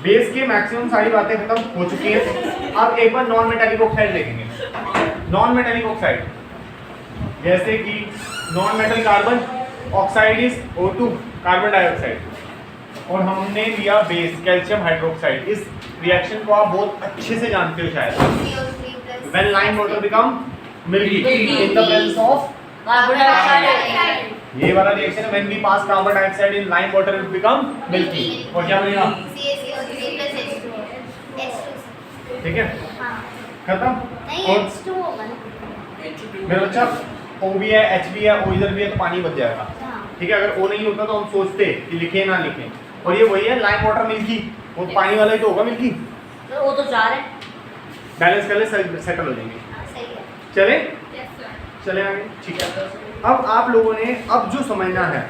Base की maximum सारी बातें खत्म हो चुकी हैं। अब एक बार नॉन मेटालिक ऑक्साइड देखेंगे। नॉन मेटालिक ऑक्साइड जैसे कि non metal carbon oxide is O2 carbon dioxide, और हमने लिया बेस कैल्शियम हाइड्रोक्साइड। इस रिएक्शन को आप बहुत अच्छे से जानते हो शायद। When lime water become milky in the presence of carbon dioxide, ये वाला रिएक्शन है। When we pass carbon dioxide in lime water it become milky. और क्या बनेगा? ठीक है, खत्म। और मेरा बच्चा O भी है, H भी है, O इधर भी है, तो पानी बच जाएगा। ठीक है, अगर O नहीं होता तो हम सोचते कि लिखे ना लिखें। और ये वही है लाइम वाटर मिल्की, वो पानी वाला ही तो होगा मिल्की। वो तो 4 है। बैलेंस कर ले, सेटल हो जाएंगे। चले चले आगे, ठीक है। अब आप लोगों ने अब जो समझना है,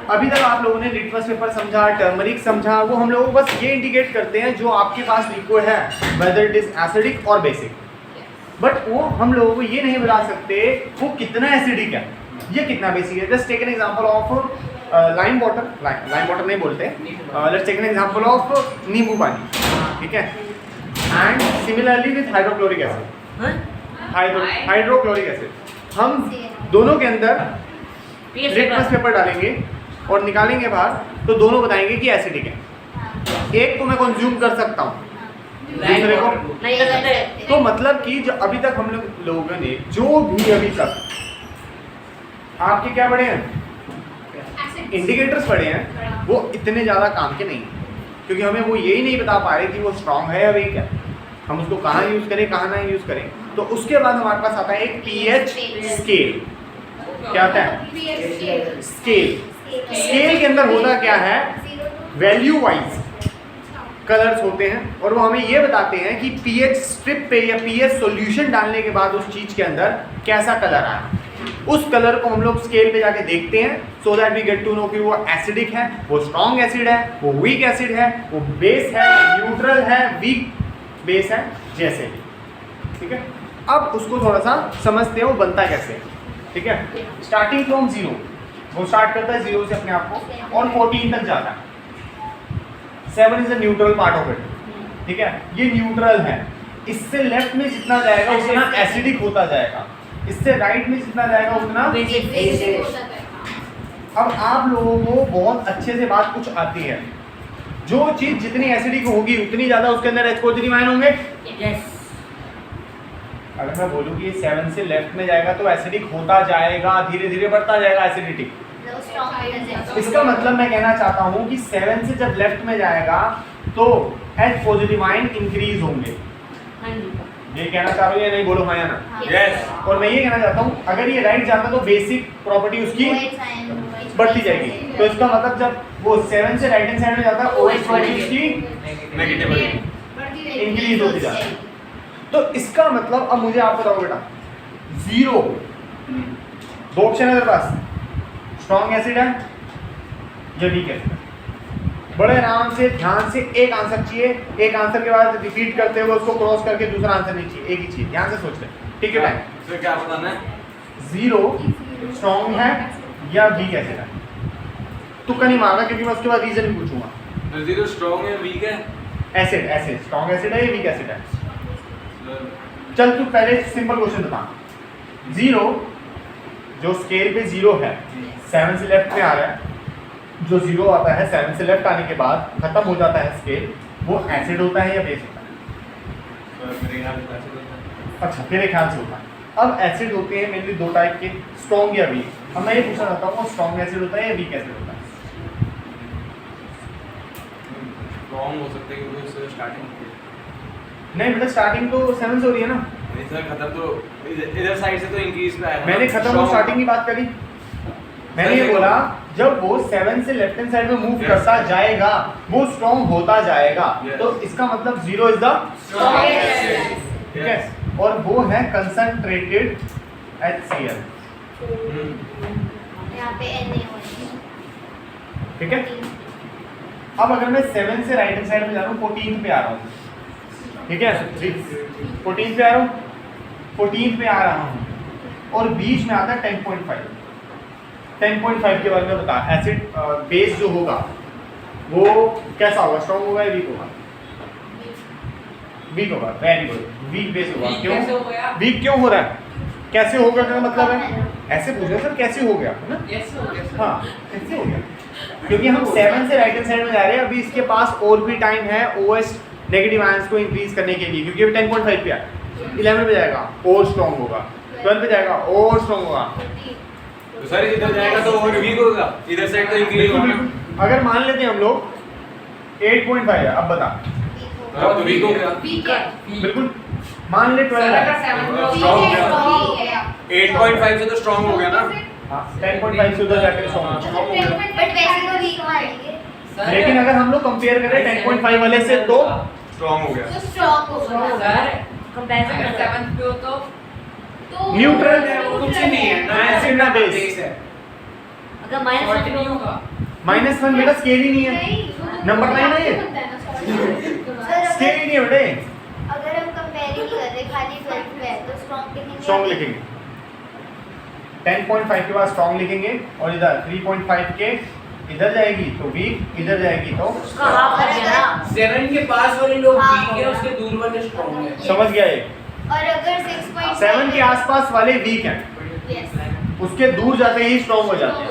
अभी तक आप लोगों ने लिटमस पेपर समझा, टर्मरिक समझा, वो हम लोग बस ये इंडिकेट करते हैं जो आपके पास लिक्विड है, वेदर इट इज एसिडिक और बेसिक। बट वो हम लोगों को ये नहीं बता सकते वो कितना एसिडिक है, ये कितना बेसिक है। Just take an example of lime water, lime water नहीं बोलते, let's take an example of nimbu pani, ठीक है। And similarly with hydrochloric acid, hydrochloric acid, हम दोनों के अंदर लिटमस पेपर डालेंगे और निकालेंगे बाहर, तो दोनों बताएंगे कि एसिडिक है। एक को मैं कंज्यूम कर सकता हूँ, दूसरे को नहीं कर सकते। तो मतलब कि जो अभी तक हम लोगों ने जो भी अभी तक आपके क्या पढ़े हैं, इंडिकेटर्स पढ़े हैं, वो इतने ज़्यादा काम के नहीं, क्योंकि हमें वो यही नहीं बता पा रहे कि वो स्ट्रॉन्ग है या वीक है, हम उसको कहाँ यूज़ करें कहाँ ना यूज़ करें। तो उसके बाद हमारे पास आता है एक पीएच स्केल। क्या आता है? स्केल। स्केल के अंदर होता क्या है, वैल्यू वाइज कलर्स होते हैं, और वो हमें ये बताते हैं कि पीएच स्ट्रिप पे या पीएच सॉल्यूशन डालने के बाद उस चीज़ के अंदर कैसा कलर आया। उस कलर को हम लोग स्केल पे जाके देखते हैं, so that we get to know कि वो एसिडिक है, वो स्ट्रॉन्ग एसिड है, वो वीक एसिड है, वो बेस है, न्यूट्रल है, वीक बेस है, जैसे भी। ठीक है, अब उसको थोड़ा सा समझते हैं वो बनता कैसे है। ठीक है, स्टार्टिंग फ्रॉम जीरो, वो स्टार्ट करता है जीरो से अपने आप को और 14 तक जाता है। 7 is the neutral part of it. ठीक है, ये न्यूट्रल है, इससे लेफ्ट में जितना जाएगा उतना एसिडिक होता जाएगा, इससे राइट में जितना जाएगा उतना बेसिक। अब आप लोगों को बहुत अच्छे से बात कुछ आती है, जो चीज जितनी एसिडिक होगी उतनी ज्यादा उसके अंदर H पॉजिटिव आयन होंगे। यस। अगर मैं बोलूँ कि 7 से लेफ्ट में जाएगा तो एसिडिक होता जाएगा, धीरे धीरे बढ़ता जाएगा एसिडिटी। इसका मतलब मैं कहना चाहता हूँ कि 7 से जब लेफ्ट में जाएगा तो H पॉजिटिव आयन इंक्रीज होंगे। ये कहना चाह रहे हो या नहीं, बोलो हाँ या ना। यस। और मैं ये कहना चाहता हूँ अगर ये राइट जाता तो बेसिक प्रॉपर्टी उसकी बढ़ती जाएगी। तो इसका मतलब जब वो 7 से राइट हैंड साइड में जाता है OH प्रॉपर्टी उसकी नेगेटिव इंक्रीज होती जाती है। तो इसका मतलब अब मुझे आप बताओ बेटा, जीरो, दो ऑप्शन है मेरे पास, स्ट्रॉन्ग एसिड है या वीक एसिड है। बड़े आराम से ध्यान से एक आंसर चाहिए, एक आंसर के बाद रिपीट करते हुए उसको क्रॉस करके दूसरा आंसर नहीं चाहिए, एक ही चाहिए। ध्यान से सोच ले, ठीक है टाइम। तो क्या बताना है? जीरो स्ट्रॉन्ग है या वीक एसिड है, तुक्का नहीं मारना क्योंकि मैं उसके बाद रीजन भी पूछूंगा। जीरो स्ट्रॉन्ग है वीक है? एसिड, एसिड स्ट्रॉन्ग एसिड है या वीक एसिड है? चल तू पहले सिंपल क्वेश्चन बता। जीरो जो स्केल पे जीरो है, 7 से लेफ्ट में आ रहा है, जो जीरो आता है 7 से लेफ्ट आने के बाद खत्म हो जाता है स्केल, वो एसिड होता है या बेस होता है? मेरे ख्याल से ऐसे होता है। अच्छा, तेरे ख्याल से होता है। अब एसिड होते हैं मेनली दो टाइप के, स्ट्रॉन्ग या वीक। अब मैं ये पूछना चाहता हूँ स्ट्रॉन्ग एसिड होता है या वीक एसिड होता है? स्ट्रॉन्ग हो सकता है क्योंकि उससे स्टार्टिंग नहीं बेटा, स्टार्टिंग तो 7 से हो रही है ना। इधर खत्म तो इधर साइड से तो इंक्रीज पे आया। मैंने खत्म और स्टार्टिंग की बात करी। मैंने ये बोला जब वो 7 से लेफ्ट हैंड साइड में मूव करता जाएगा वो स्ट्रॉन्ग होता जाएगा। तो इसका मतलब जीरो इज द ठीक है, और वो है कंसंट्रेटेड HCl। यहाँ पे NaOH। ठीक है, अब अगर मैं 7 से राइट हैंड साइड में जा रहा हूँ, 14 पे आ रहा हूँ, ठीक है, 14 पे आ रहा हूँ, 14 पे आ रहा हूँ, और बीच में आता है 10.5। 10.5 के बारे में बता, एसिड बेस जो होगा वो कैसा होगा, स्ट्रॉन्ग होगा या वीक होगा? वीक होगा, वेरी गुड, वीक बेस होगा। क्यों वीक क्यों हो रहा है? कैसे होगा का मतलब है ऐसे पूछ रहे सर कैसे हो गया है ना? हाँ कैसे हो गया, क्योंकि हम 7 से राइट हैंड साइड में जा रहे हैं। अभी इसके पास और भी टाइम है OS नेगेटिव आयंस को इंक्रीज करने के लिए, क्योंकि अभी 10.5 पे है, 11 पे जाएगा और स्ट्रॉन्ग होगा, 12 पे जाएगा और स्ट्रॉन्ग होगा। तो सर इधर जाएगा तो और वीक होगा, इधर साइड तो इंक्रीज होगा। अगर मान लेते हैं हम लोग 8.5 है, अब बता अब तो वीक हो गया। बिल्कुल मान ले 12 है, स्ट्रॉन्ग हो गया। 8.5 से तो स्ट्रॉन्ग हो गया ना। हाँ 10.5 से उधर जाकर स्ट्रॉन्ग हो गया। बट वैसे तो वीक मानेंगे। लेकिन अगर हम लोग कंपेयर करें 10.5 वाले से तो स्ट्रॉन्ग हो गया। तो स्ट्रॉन्ग होगा। कंपैरिजन कर रहे हैं। तो न्यूट्रल है, वो कुछ नहीं है ना, एसिड ना बेस है। अगर -1 पे होगा -1 बेटा स्केल ही नहीं है, नंबर 9 है ये, स्केल ही नहीं है बेटे। अगर हम कंपेयर ही कर रहे खाली 12 पे तो स्ट्रॉन्ग लिखेंगे। स्ट्रॉन्ग लिखेंगे 10.5 के बाद स्ट्रॉन्ग लिखेंगे और इधर 3.5 के इधर जाएगी तो वीक, इधर जाएगी तो उसका हाफ कर दिया ना। 7 के पास वाले लोग हाँ। वीक है, उसके दूर वाले स्ट्रॉन्ग है। समझ गया ये। और अगर 6.5 7 के आसपास वाले वीक हैं, यस उसके दूर जाते ही स्ट्रॉन्ग हो जाते हैं।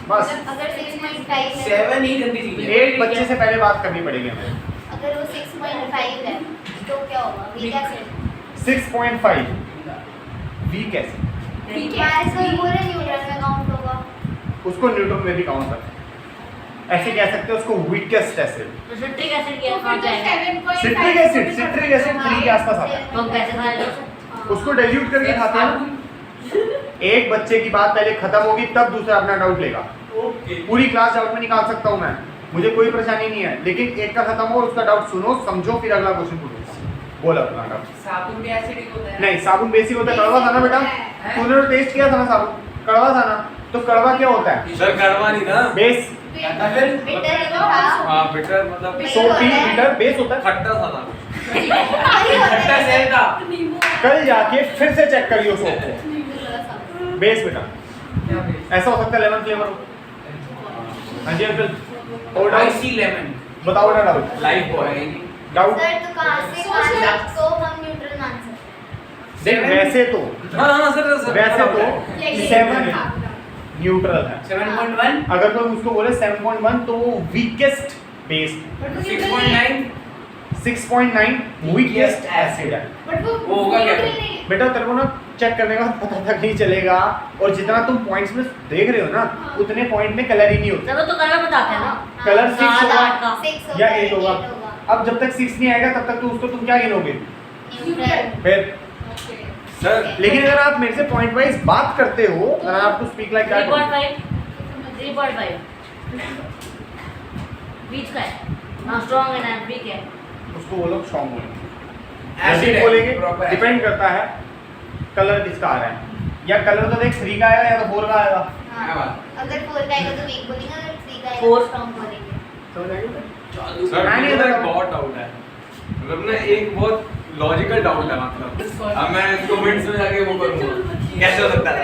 बस अगर 6.5 है 7 ही गंदी चीज है। एक बच्चे से पहले बात करनी पड़ेगी हमें। अगर वो 6.5 है तो क्या होगा? वीक कैसे? 6.5 वीक कैसे? ऐसे पूरे न्यूट्रल में काउंट होगा। उसको न्यूट्रल में भी काउंट करते हैं, ऐसे कह सकते हैं उसको वीकेस्ट एसिड। तो सिट्रिक एसिड क्या कहाँ जाएगा? सिट्रिक एसिड 3 के आसपास आता है। तो हम कैसे खाने लगे? उसको डाइल्यूट करके खाते हैं ना। एक बच्चे की बात पहले खत्म होगी तब दूसरा अपना डाउट लेगा। पूरी क्लास डाउट में निकाल सकता हूँ मैं, मुझे कोई परेशानी नहीं है, लेकिन एक का खत्म हो उसका डाउट सुनो समझो फिर अगला क्वेश्चन पूछो। बोला अपना डाउट। साबुन भी एसिडिक होता है। नहीं साबुन बेसिक होता है, कड़वा था ना बेटा, तूने तो टेस्ट किया था ना साबुन, कड़वा था ना, तो कड़वा क्या होता है? सर कड़वा नहीं ना, बेस। बिटर था। हाँ बिटर मतलब सोटी बिटर बेस होता है। खट्टा था ना। खट्टा सेल था। कल जाके फिर से चेक करियो सोप को, बेस बेटा ऐसा हो सकता है लेमन फ्लेवर हो। हाँ जी अंकल और डाउट आईसी लेमन। बताओ ना doubt life boy. Doubt sir तो कहाँ से तो हम न्यूट्रल मान सकते देख वैसे तो हाँ सर वैसे तो 7 न्यूट्रल है। 7.1 अगर कोई उसको बोले 7.1 तो वो वीकेस्ट बेस, 6.9 6.9 वीकेस्ट एसिड है। वो होगा क्या? बेटा तेरे को ना चेक करने का पता तक नहीं चलेगा, और जितना तुम पॉइंट्स में देख रहे हो ना उतने पॉइंट में कलर ही नहीं होता। चलो तो कलर बताते हैं ना। कलर 6 7 होगा 8 का। 6 या 8 होगा। अब जब तक 6 नहीं आएगा तब तक तो उसको तुम क्या गिनोगे न्यूट्रल। फिर। सर लेकिन अगर आप मेरे से पॉइंट वाइज बात करते हो, अगर आपको स्पीक लाइक दैट 3.5 बीच का है ना, स्ट्रॉन्ग है ना वीक है। उसको वो लोग स्ट्रॉन्ग बोलेंगे, एसिड एसिड है, बोलेंगे। proper डिपेंड करता है कलर किसका आ रहा है, या कलर तो देख 3 का आएगा या तो 4 का आएगा। क्या बात? अगर 4 का आएगा तो वीक बोलेंगे, अगर 3 का आएगा Four। तो स्ट्रॉन्ग बोलेंगे। समझ आएगा? सर मैं नहीं मेरा बताता। एक बहुत डाउट है, मतलब ना एक बहुत लॉजिकल डाउट है, मतलब अब मैं कमेंट्स में जाके वो करूँगा कैसे हो सकता है।